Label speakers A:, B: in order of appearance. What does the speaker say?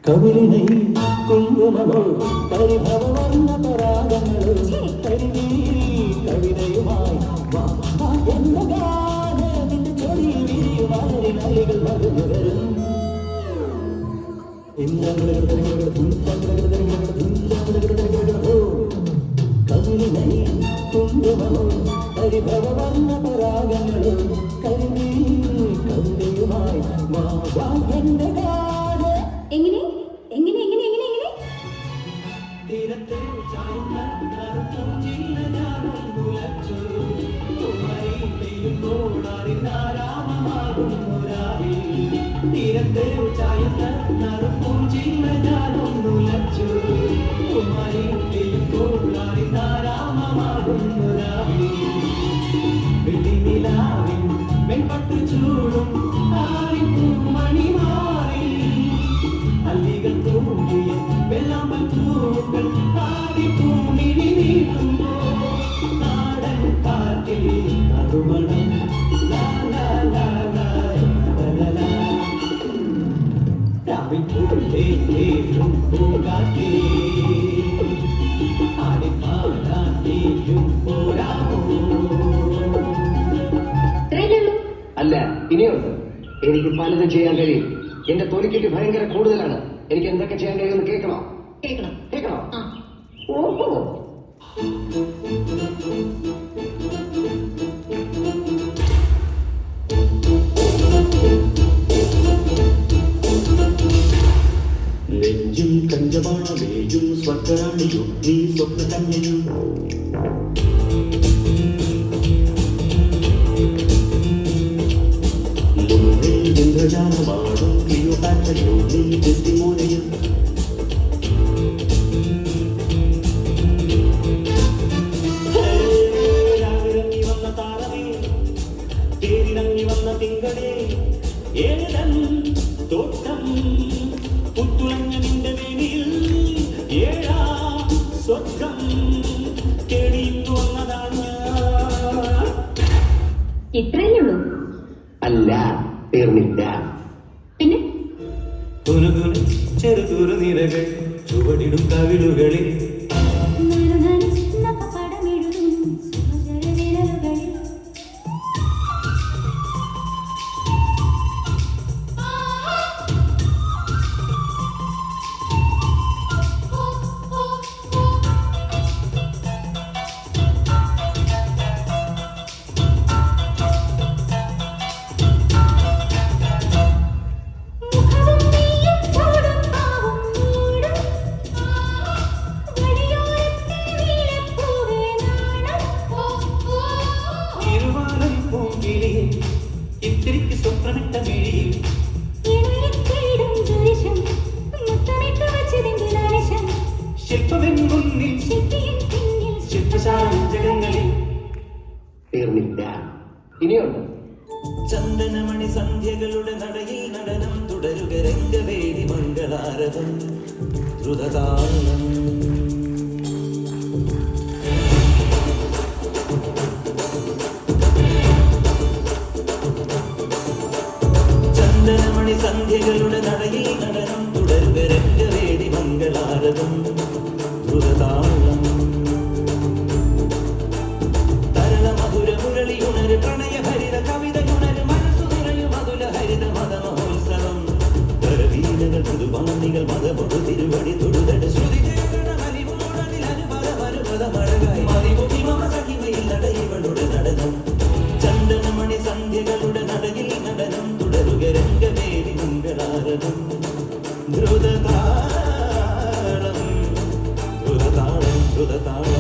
A: കവിളിനൈ കുങ്കുമമോ പരിഭവവർണ്ണ പരാഗങ്ങളോ കരുതി കവിതയുമായി എന്ന ഗാനത്തിന്റെ ചൊടി വിരിയുമാറി നലികൾ മറന്നു വരും കവിളിനൈ കുങ്കുമമോ പരിഭവവർണ്ണ പരാഗങ്ങളോ കരുതി കവിതയുമായി എന്റെ
B: എങ്ങനെ എങ്ങനെ എങ്ങനെ എങ്ങനെ എങ്ങനെ
A: വെൺപട്ടു ചൂടും മണിമാറി അല്ലികൾ തൂങ്ങിയ വെള്ളാമ്പൽ പൂക്കൾ ആടിപ്പൂമിഴി നീട്ടുമ്പോ നാടൻ കാറ്റിൽ നറുമണം പൂങ്കാറ്റേ ആടിപ്പാടാട്ടിയും പോരാമോ.
C: അല്ല, ഇനിയുണ്ട്. എനിക്ക് പലതും ചെയ്യാൻ കഴിയും. എന്റെ തൊലിക്കെട്ട് ഭയങ്കര കൂടുതലാണ്. എനിക്ക് എന്തൊക്കെ ചെയ്യാൻ കഴിയുമെന്ന് കേൾക്കണോ? കേൾക്കണോ? ഓഹോ,
A: നെഞ്ചും കഞ്ചമാണ് വേജും സ്വക്കരാണിയും നീ സ്വപ്ന കന്യയും ഇന്ദ്രജാലമാടും ക്ലിയോപാട്രയും നീ ഡെസ്റ്റിമോനയും രാവിറങ്ങി വന്ന താരമേ തേരിറങ്ങി വന്ന തിങ്കളേ ഏഴൻ തോട്ടം പുത്തുളഞ്ഞ നിന്റെ വേണിയിൽ ഏഴാ സ്വർഗം കേടിയിട്ടു വന്നതാണ്.
B: ഇത്രയല്ലേ ഉള്ളൂ?
C: അല്ല, തീർന്നില്ല.
B: പിന്നെ
A: ചെറുതുറു നിരകൾ ചുവടിടും കവിളുകളിൽ ഇത്തിരിക്ക് സ്വപ്നമിട്ട മിഴിയിൽ ശില്പമെൻ മുന്നിൽ ശില്പശാലങ്ങളിൽ
C: തീർന്നില്ല, ഇനിയുണ്ട്.
A: ചന്ദനമണി സന്ധ്യകളുടെ നടയിൽ നടനം തുടരുക രംഗവേദി മംഗളാരവം ദ്രുതതാളം ചന്ദനമണി സന്ധ്യകളുടെ നടയിൽ നടനം തുടരുക രംഗവേദി മംഗളാരവം ദ്രുതതാളം തരള മധുര മുരളിയുണര് പ്രണയ ഹരിത കവിതയുണര് മനസ്സു നിറയും മധുര ഹരിത മത മഹോത്സവം കരവീനകൾ പുതുപാണികൾ മതമൊടു തിരുവടി തൊടുതട് ശ്രുതി ചേതനമലിവോടതിൽ അനുപദ മഴകായി മതിമുഖി മമ സഖിമയിൽ നടയിവളുടെ നടനം ചന്ദനമണി സന്ധ്യകളുടെ നടയിൽ നടനം തുടരുക രംഗവേദി മംഗളാരവം ദ്രുതതാളം ദ്രുതതാളം ദ്രുതതാളം